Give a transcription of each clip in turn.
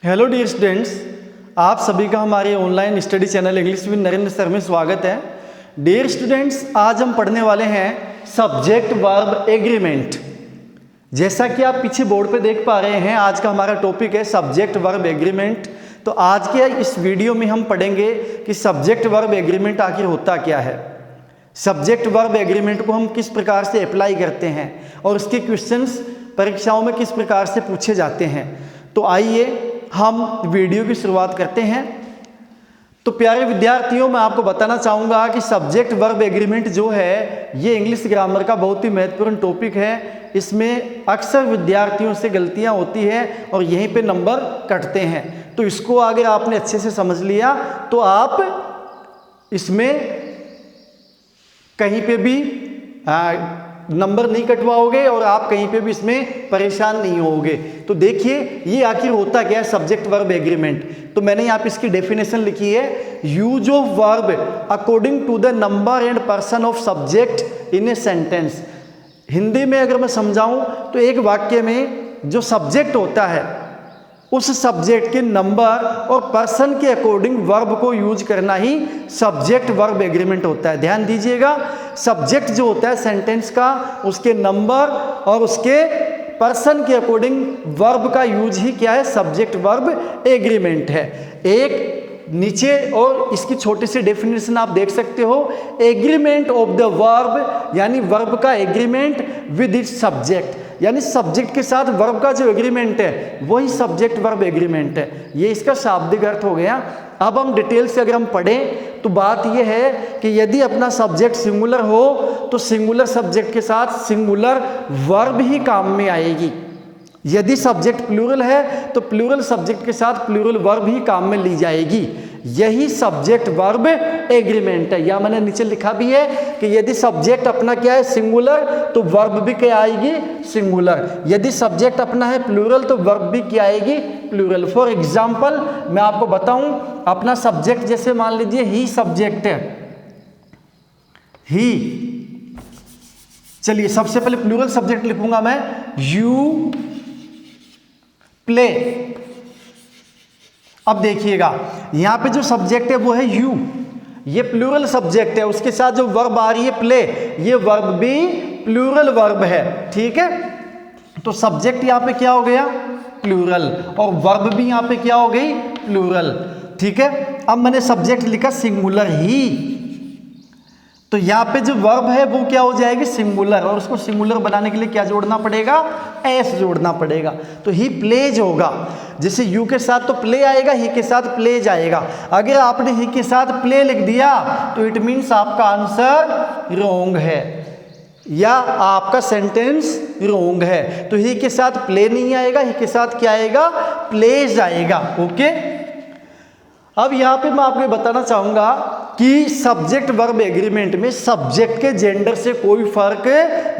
Hello dear students, आप सभी का हमारे online study channel English with Narendra sir में स्वागत है। डियर स्टूडेंट्स, आज हम पढ़ने वाले हैं सब्जेक्ट वर्ब एग्रीमेंट। जैसा कि आप पीछे बोर्ड पे देख पा रहे हैं, आज का हमारा टॉपिक है सब्जेक्ट वर्ब एग्रीमेंट। तो आज के इस वीडियो में हम पढ़ेंगे कि सब्जेक्ट वर्ब एग्रीमेंट आखिर होता क्या है, सब्जेक्ट वर्ब एग्रीमेंट को हम किस प्रकार से अप्लाई करते हैं और इसके क्वेश्चंस परीक्षाओं में किस प्रकार से पूछे जाते हैं। तो आइए हम वीडियो की शुरुआत करते हैं। तो प्यारे विद्यार्थियों, मैं आपको बताना चाहूँगा कि सब्जेक्ट वर्ब एग्रीमेंट जो है ये इंग्लिश ग्रामर का बहुत ही महत्वपूर्ण टॉपिक है। इसमें अक्सर विद्यार्थियों से गलतियाँ होती हैं और यहीं पे नंबर कटते हैं। तो इसको अगर आपने अच्छे से समझ लिया तो आप इसमें कहीं पे भी नंबर नहीं कटवाओगे और आप कहीं पे भी इसमें परेशान नहीं होगे। तो देखिए ये आखिर होता क्या है सब्जेक्ट वर्ब एग्रीमेंट। तो मैंने यहाँ पे इसकी डेफिनेशन लिखी है, use of verb according to the number and person of subject in a sentence. Hindi में अगर मैं समझाऊं तो एक वाक्य में जो सब्जेक्ट होता है उस सब्जेक्ट के नंबर और पर्सन के अकॉर्डिंग वर्ब को यूज करना ही सब्जेक्ट वर्ब एग्रीमेंट होता है। ध्यान दीजिएगा, सब्जेक्ट जो होता है सेंटेंस का, उसके नंबर और उसके पर्सन के अकॉर्डिंग वर्ब का यूज ही क्या है, सब्जेक्ट वर्ब एग्रीमेंट है। एक नीचे और इसकी छोटी सी डेफिनेशन आप देख सकते हो, एग्रीमेंट ऑफ द वर्ब, यानी वर्ब का एग्रीमेंट विद इट्स सब्जेक्ट, यानी सब्जेक्ट के साथ वर्ब का जो एग्रीमेंट है वही सब्जेक्ट वर्ब एग्रीमेंट है। ये इसका शाब्दिक अर्थ हो गया। अब हम डिटेल से अगर हम पढ़ें तो बात यह है कि यदि अपना सब्जेक्ट सिंगुलर हो तो सिंगुलर सब्जेक्ट के साथ सिंगुलर वर्ब ही काम में आएगी। यदि सब्जेक्ट प्लूरल है तो प्लूरल सब्जेक्ट के साथ प्लूरल वर्ब ही काम में ली जाएगी। यही सब्जेक्ट वर्ब एग्रीमेंट है। या मैंने नीचे लिखा भी है कि यदि सब्जेक्ट अपना क्या है सिंगुलर तो वर्ब भी क्या आएगी, सिंगुलर। यदि सब्जेक्ट अपना है प्लूरल तो वर्ब भी क्या आएगी, प्लूरल। फॉर एग्जाम्पल मैं आपको बताऊं, अपना सब्जेक्ट जैसे मान लीजिए ही सब्जेक्ट है, ही। चलिए सबसे पहले प्लूरल सब्जेक्ट लिखूंगा मैं, यू प्ले। अब देखिएगा यहां पे जो सब्जेक्ट है वो है यू, ये प्लूरल सब्जेक्ट है, उसके साथ जो वर्ब आ रही है प्ले, ये वर्ब भी प्लूरल वर्ब है। ठीक है, तो सब्जेक्ट यहां पे क्या हो गया, प्लूरल, और वर्ब भी यहां पे क्या हो गई, प्लूरल। ठीक है, अब मैंने सब्जेक्ट लिखा सिंगुलर ही, तो यहाँ पे जो वर्ब है वो क्या हो जाएगी, सिंगुलर, और उसको सिंगुलर बनाने के लिए क्या जोड़ना पड़ेगा, एस जोड़ना पड़ेगा। तो ही प्लेज होगा, जैसे यू के साथ तो प्ले आएगा, ही के साथ प्लेज आएगा। अगर आपने ही के साथ प्ले लिख दिया तो इट मीन्स आपका आंसर रॉन्ग है या आपका सेंटेंस रॉन्ग है। तो ही के साथ प्ले नहीं आएगा, ही के साथ क्या आएगा, प्लेज आएगा। ओके, अब यहाँ पे मैं आपको बताना चाहूंगा कि सब्जेक्ट वर्ब एग्रीमेंट में सब्जेक्ट के जेंडर से कोई फर्क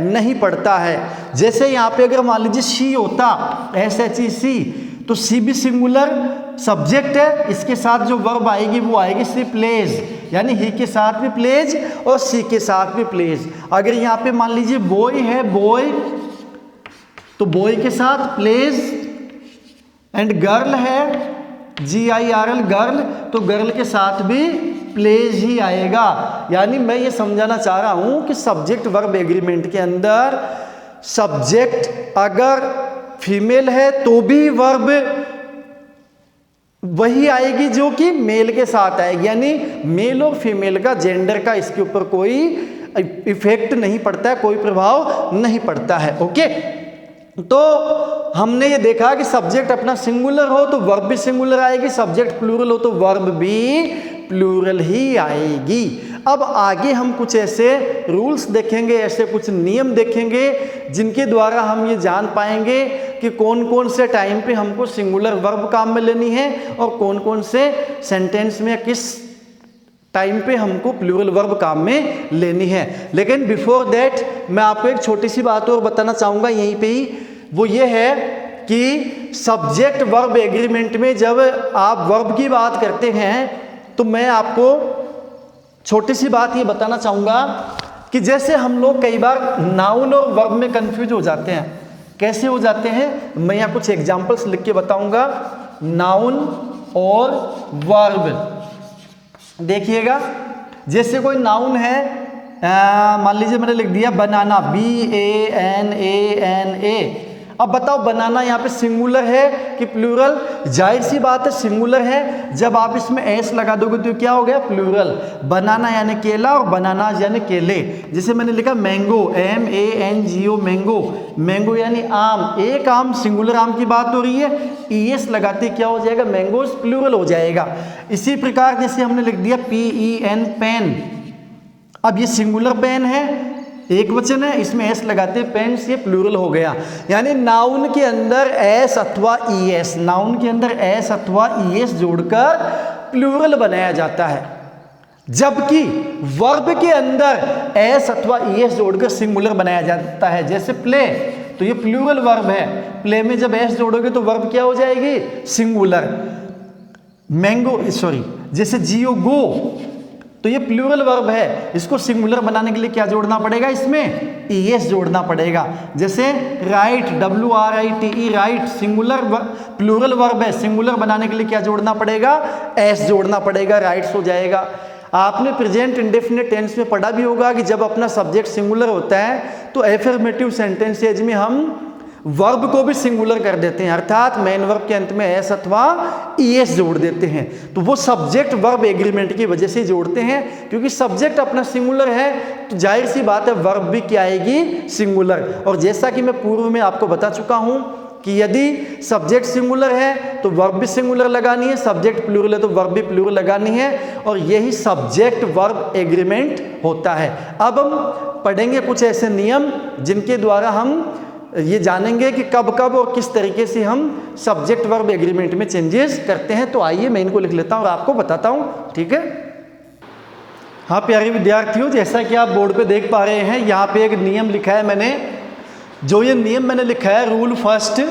नहीं पड़ता है। जैसे यहाँ पे अगर मान लीजिए शी होता, SHE, तो सी भी सिंगुलर सब्जेक्ट है, इसके साथ जो वर्ब आएगी वो आएगी सी प्लेज, यानी ही के साथ भी प्लेज और सी के साथ भी प्लेज। अगर यहाँ पे मान लीजिए बॉय है, बॉय, तो बॉय के साथ प्लेज, एंड गर्ल है, GIRL गर्ल, तो गर्ल के साथ भी प्लेज ही आएगा। यानी मैं ये समझाना चाह रहा हूं कि सब्जेक्ट वर्ब एग्रीमेंट के अंदर सब्जेक्ट अगर फीमेल है तो भी वर्ब वही आएगी जो कि मेल के साथ आएगी, यानी मेल और फीमेल का जेंडर का इसके ऊपर कोई इफेक्ट नहीं पड़ता है, कोई प्रभाव नहीं पड़ता है। ओके, तो हमने ये देखा कि सब्जेक्ट अपना सिंगुलर हो तो वर्ब भी सिंगुलर आएगी, सब्जेक्ट प्लूरल हो तो वर्ब भी प्लूरल ही आएगी। अब आगे हम कुछ ऐसे रूल्स देखेंगे, ऐसे कुछ नियम देखेंगे जिनके द्वारा हम ये जान पाएंगे कि कौन कौन से टाइम पे हमको सिंगुलर वर्ब काम में लेनी है और कौन कौन से सेंटेंस में किस टाइम पे हमको प्लूरल वर्ब काम में लेनी है। लेकिन बिफोर दैट मैं आपको एक छोटी सी बात और बताना चाहूँगा यहीं पे ही, वो ये है कि सब्जेक्ट वर्ब एग्रीमेंट में जब आप वर्ब की बात करते हैं तो मैं आपको छोटी सी बात ये बताना चाहूँगा कि जैसे हम लोग कई बार नाउन और वर्ब में कंफ्यूज हो जाते हैं। कैसे हो जाते हैं, मैं यहाँ कुछ एग्जाम्पल्स लिख के बताऊँगा। नाउन और वर्ब। देखिएगा जैसे कोई नाउन है, मान लीजिए मैंने लिख दिया बनाना, BANANA। अब बताओ बनाना यहाँ पे सिंगुलर है कि प्लूरल? जाहिर सी बात है सिंगुलर है। जब आप इसमें एस लगा दोगे तो क्या हो गया? प्लूरल। बनाना यानी केला और बनानाज यानी केले। जैसे मैंने लिखा मैंगो, MANGO, मैंगो। मैंगो यानी आम, एक आम, सिंगुलर आम की बात हो रही है। ES लगाते क्या हो जाएगा? मैंगोज, प्लूरल हो जाएगा। इसी प्रकार जैसे हमने लिख दिया PEN, पेन। अब ये सिंगुलर पेन है, एक वचन है, इसमें एस लगाते पेन्स, ये प्लूरल हो गया। यानी नाउन के अंदर एस अथवा ES, नाउन के अंदर एस अथवा ES जोड़कर प्लूरल बनाया जाता है, जबकि वर्ब के अंदर एस अथवा ES जोड़कर सिंगुलर बनाया जाता है। जैसे प्ले, तो ये प्लूरल वर्ब है, प्ले में जब एस जोड़ोगे तो वर्ब क्या हो जाएगी? सिंगुलर। मैंगो, सॉरी, जैसे जियो, गो, तो ये प्लूरल वर्ब है, इसको सिंगुलर बनाने के लिए क्या जोड़ना पड़ेगा? इसमें ES जोड़ना पड़ेगा। जैसे write, WRITE, write, singular plural verb है, सिंगुलर बनाने के लिए क्या जोड़ना पड़ेगा? S जोड़ना पड़ेगा, राइट्स हो जाएगा। आपने प्रेजेंट इंडेफिनिट टेंस में पढ़ा भी होगा कि जब अपना सब्जेक्ट सिंगुलर होता है तो एफर्मेटिव सेंटेंसेज में हम वर्ब को भी सिंगुलर कर देते हैं, अर्थात मेन वर्ब के अंत में एस अथवा ES जोड़ देते हैं। तो वो सब्जेक्ट वर्ब एग्रीमेंट की वजह से जोड़ते हैं, क्योंकि सब्जेक्ट अपना सिंगुलर है तो जाहिर सी बात है वर्ब भी क्या आएगी? सिंगुलर। और जैसा कि मैं पूर्व में आपको बता चुका हूं कि यदि सब्जेक्ट सिंगुलर है तो वर्ब भी सिंगुलर लगानी है, सब्जेक्ट प्लूरल है तो वर्ब भी प्लूरल लगानी है, और यही सब्जेक्ट वर्ब एग्रीमेंट होता है। अब हम पढ़ेंगे कुछ ऐसे नियम जिनके द्वारा हम ये जानेंगे कि कब कब और किस तरीके से हम सब्जेक्ट वर्ब एग्रीमेंट में चेंजेस करते हैं। तो आइए मैं इनको लिख लेता हूँ और आपको बताता हूँ, ठीक है? हाँ प्यारे विद्यार्थियों, जैसा कि आप बोर्ड पे देख पा रहे हैं, यहाँ पे एक नियम लिखा है मैंने। जो ये नियम मैंने लिखा है, रूल फर्स्ट,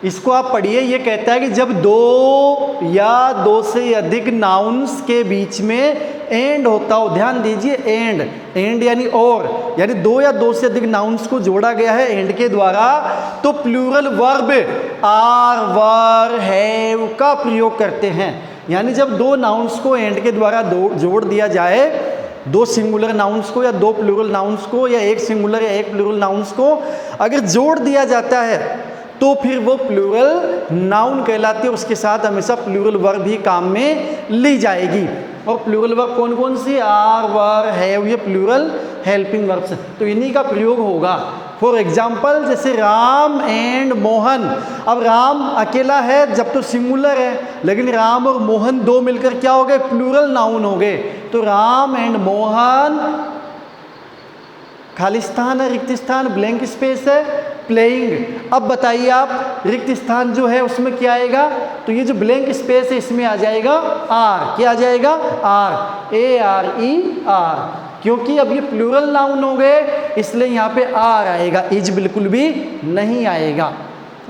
इसको आप पढ़िए। ये कहता है कि जब दो या दो से अधिक नाउन्स के बीच में एंड होता हो, ध्यान दीजिए, एंड, एंड यानी और, यानी दो या दो से अधिक नाउन्स को जोड़ा गया है एंड के द्वारा, तो plural verb are, were, have का प्रयोग करते हैं। यानी जब दो नाउन्स को एंड के द्वारा जोड़ दिया जाए, दो सिंगुलर नाउन्स को या दो प्लूरल नाउन्स को, या एक सिंगुलर या एक प्लूरल नाउन्स को अगर जोड़ दिया जाता है तो फिर वो प्लूरल नाउन कहलाती है। उसके साथ हमेशा प्लूरल वर्ब भी काम में ली जाएगी। और प्लूरल वर्ब कौन कौन सी? आर, वर, हैव, ये प्लूरल हेल्पिंग वर्ब्स, तो इन्हीं का प्रयोग होगा। फॉर एग्जाम्पल जैसे राम एंड मोहन। अब राम अकेला है जब तो सिंगुलर है, लेकिन राम और मोहन दो मिलकर क्या हो गए? प्लूरल नाउन हो गए। तो राम एंड मोहन, खाली स्थान है, रिक्त स्थान, ब्लैंक स्पेस है, प्लेइंग। अब बताइए आप, रिक्त स्थान जो है उसमें क्या आएगा? तो ये जो ब्लैंक स्पेस है इसमें आ जाएगा आर। क्या आ जाएगा? आर, ARER, क्योंकि अब ये प्लूरल नाउन हो गए इसलिए यहाँ पे आर आएगा, इज बिल्कुल भी नहीं आएगा।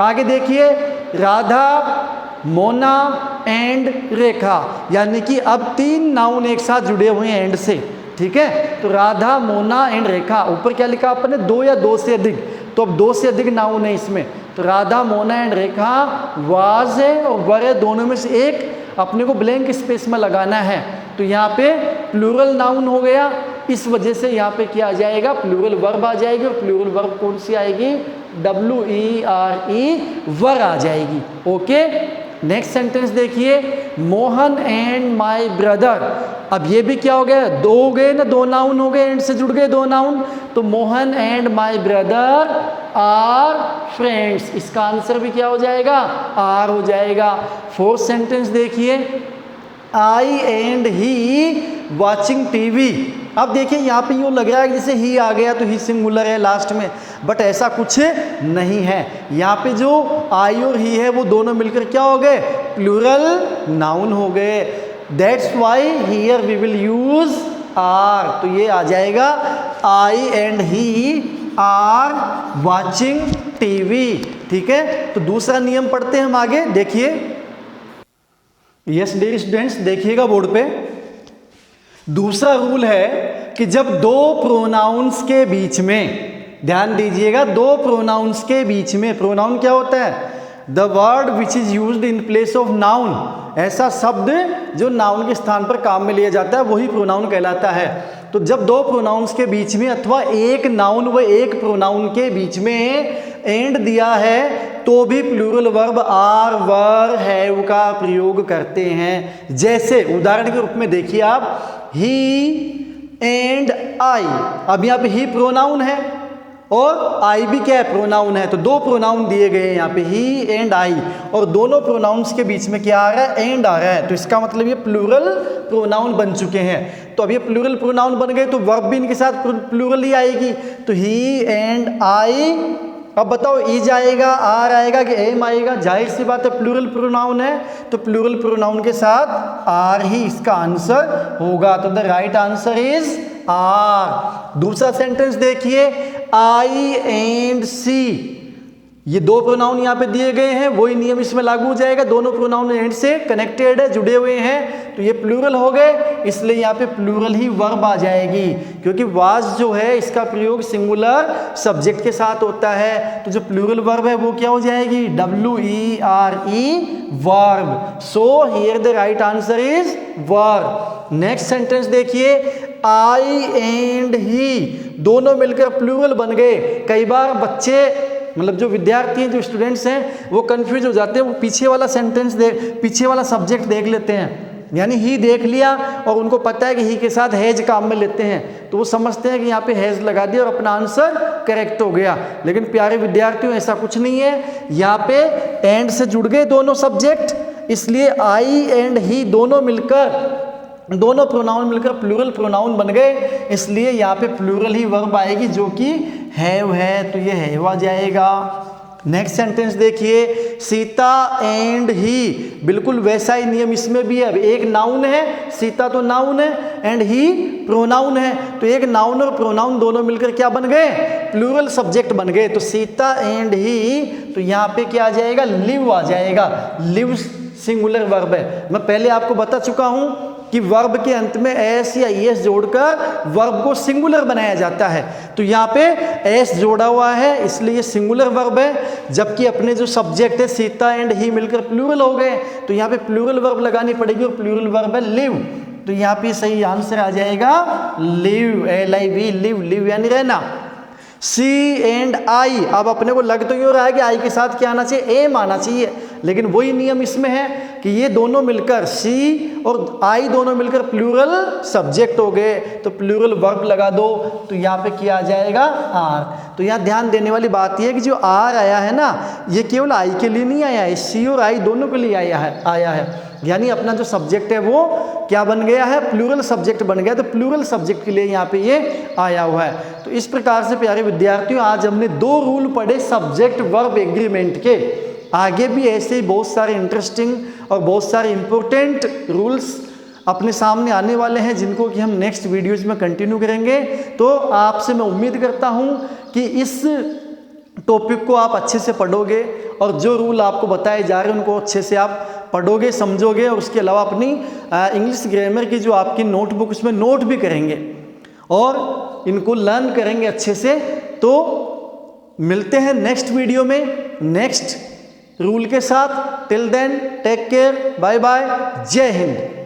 आगे देखिए, राधा, मोना एंड रेखा, यानी कि अब तीन नाउन एक साथ जुड़े हुए हैं एंड से, ठीक है? तो राधा, मोना एंड रेखा। ऊपर क्या लिखा आपने? दो या दो से अधिक, तो अब दो से अधिक नाउन है इसमें, तो Radha, Mona and Rekha was है और वर है, दोनों में से एक अपने को ब्लैंक स्पेस में लगाना है। तो यहाँ पे प्लूरल नाउन हो गया, इस वजह से यहाँ पे क्या आ जाएगा? प्लूरल वर्ब आ जाएगी। और प्लूरल वर्ब कौन सी आएगी? WERE, वर आ जाएगी। ओके, नेक्स्ट सेंटेंस देखिए, मोहन एंड माय ब्रदर। अब ये भी क्या हो गया? दो हो गए ना, दो नाउन हो गए, एंड से जुड़ गए दो नाउन, तो Mohan and my brother are friends. इसका आंसर भी क्या हो जाएगा? आर हो जाएगा। फोर्थ सेंटेंस देखिए, I and he watching TV. अब देखिए यहाँ पे यूँ लग रहा है जैसे ही आ गया तो ही सिंगुलर है लास्ट में, बट ऐसा कुछ नहीं है। यहाँ पे जो आई और ही है वो दोनों मिलकर क्या हो गए? प्लूरल नाउन हो गए। That's why here we will use are. तो ये आ जाएगा I and he are watching TV, ठीक है? तो दूसरा नियम पढ़ते हैं हम आगे, देखिए। यस डियर स्टूडेंट्स, देखिएगा बोर्ड पे। दूसरा रूल है कि जब दो प्रोनाउंस के बीच में, ध्यान दीजिएगा, दो प्रोनाउंस के बीच में, प्रोनाउन क्या होता है? The word which is used in place of noun, ऐसा शब्द जो नाउन के स्थान पर काम में लिया जाता है वही प्रोनाउन कहलाता है। तो जब दो प्रोनाउंस के बीच में अथवा एक नाउन व एक प्रोनाउन के बीच में एंड दिया है तो भी plural verb are, were, have का प्रयोग करते हैं। जैसे उदाहरण के रूप में देखिए आप, ही एंड आई, अब यहाँ पे ही प्रोनाउन है और आई भी क्या है, प्रोनाउन है। तो दो प्रोनाउन दिए गए हैं यहाँ पे, ही एंड आई, और दोनों प्रोनाउंस के बीच में क्या आ रहा है, एंड आ रहा है। तो इसका मतलब ये प्लूरल प्रोनाउन बन चुके हैं। तो अब ये प्लूरल प्रोनाउन बन गए तो वर्ब भी इनके साथ प्लूरल ही आएगी। तो ही एंड आई, अब बताओ इज आएगा, आर आएगा कि एम आएगा? जाहिर सी बात है प्लूरल प्रोनाउन है तो प्लूरल प्रोनाउन के साथ आर ही इसका आंसर होगा। तो the right answer is are. दूसरा सेंटेंस देखिए, आई एंड सी, ये दो प्रोनाउन यहाँ पे दिए गए हैं, वही नियम इसमें लागू हो जाएगा। दोनों प्रोनाउन एंड से कनेक्टेड है, जुड़े हुए हैं, तो ये प्लूरल हो गए, इसलिए यहाँ पे प्लूरल ही वर्ब आ जाएगी, क्योंकि वाज जो है इसका प्रयोग सिंगुलर सब्जेक्ट के साथ होता है। तो जो प्लूरल वर्ब है वो क्या हो जाएगी, WERE, verb. So here the right answer is verb. Next sentence देखिए, आई एंड ही, दोनों मिलकर प्लूरल बन गए। कई बार बच्चे मतलब जो विद्यार्थी हैं, जो स्टूडेंट्स हैं, वो कंफ्यूज हो जाते हैं, वो पीछे वाला सेंटेंस पीछे वाला सब्जेक्ट देख लेते हैं, यानी ही देख लिया और उनको पता है कि ही के साथ हैज काम में लेते हैं, तो वो समझते हैं कि यहाँ पे हैज लगा दिया और अपना आंसर करेक्ट हो गया। लेकिन प्यारे विद्यार्थियों ऐसा कुछ नहीं है, यहाँ पे एंड से जुड़ गए दोनों सब्जेक्ट, इसलिए आई एंड ही दोनों प्रोनाउन मिलकर प्लूरल प्रोनाउन बन गए, इसलिए यहाँ पे प्लूरल ही वर्ब आएगी जो कि हैव है, तो ये हैव आ जाएगा। नेक्स्ट सेंटेंस देखिए, सीता एंड ही, बिल्कुल वैसा ही नियम इसमें भी है। अब एक नाउन है, सीता तो नाउन है, एंड ही प्रोनाउन है, तो एक नाउन और प्रोनाउन दोनों मिलकर क्या बन गए, प्लूरल सब्जेक्ट बन गए। तो सीता एंड ही, तो यहाँ पे क्या आ जाएगा, लिव आ जाएगा। लिव सिंगुलर वर्ब है। मैं पहले आपको बता चुका हूँ कि वर्ब के अंत में एस या ईएस जोड़कर वर्ब को सिंगुलर बनाया जाता है। तो यहाँ पे एस जोड़ा हुआ है इसलिए ये सिंगुलर वर्ब है, जबकि अपने जो सब्जेक्ट है सीता एंड ही मिलकर प्लूरल हो गए, तो यहाँ पे प्लूरल वर्ब लगानी पड़ेगी और प्लूरल वर्ब है लिव। तो यहाँ पे सही आंसर आ जाएगा लिव, LIV, लिव, लिव यानी रहना। सी एंड आई, अब अपने को लग तो यूँ रहा है कि आई के साथ क्या आना चाहिए, एम आना चाहिए, लेकिन वही नियम इसमें है कि ये दोनों मिलकर, सी और आई दोनों मिलकर प्लूरल सब्जेक्ट हो गए, तो प्लूरल वर्ब लगा दो, तो यहाँ पे क्या आ जाएगा, आर। तो यहाँ ध्यान देने वाली बात यह है कि जो आर आया है ना, ये केवल आई के लिए नहीं आया है, सी और आई दोनों के लिए आया है। यानी अपना जो सब्जेक्ट है वो क्या बन गया है, प्लूरल सब्जेक्ट बन गया, तो प्लूरल सब्जेक्ट के लिए यहाँ पे ये आया हुआ है। तो इस प्रकार से प्यारे विद्यार्थियों, आज हमने 2 रूल पढ़े सब्जेक्ट वर्ब एग्रीमेंट के। आगे भी ऐसे ही बहुत सारे इंटरेस्टिंग और बहुत सारे इंपॉर्टेंट रूल्स अपने सामने आने वाले हैं, जिनको कि हम नेक्स्ट वीडियोज़ में कंटिन्यू करेंगे। तो आपसे मैं उम्मीद करता हूँ कि इस टॉपिक को आप अच्छे से पढ़ोगे और जो रूल आपको बताए जा रहे हैं उनको अच्छे से आप पढ़ोगे, समझोगे, और उसके अलावा अपनी इंग्लिश ग्रामर की जो आपकी नोटबुक उसमें नोट भी करेंगे और इनको लर्न करेंगे अच्छे से। तो मिलते हैं नेक्स्ट वीडियो में नेक्स्ट रूल के साथ। Till then take care, bye bye, जय हिंद।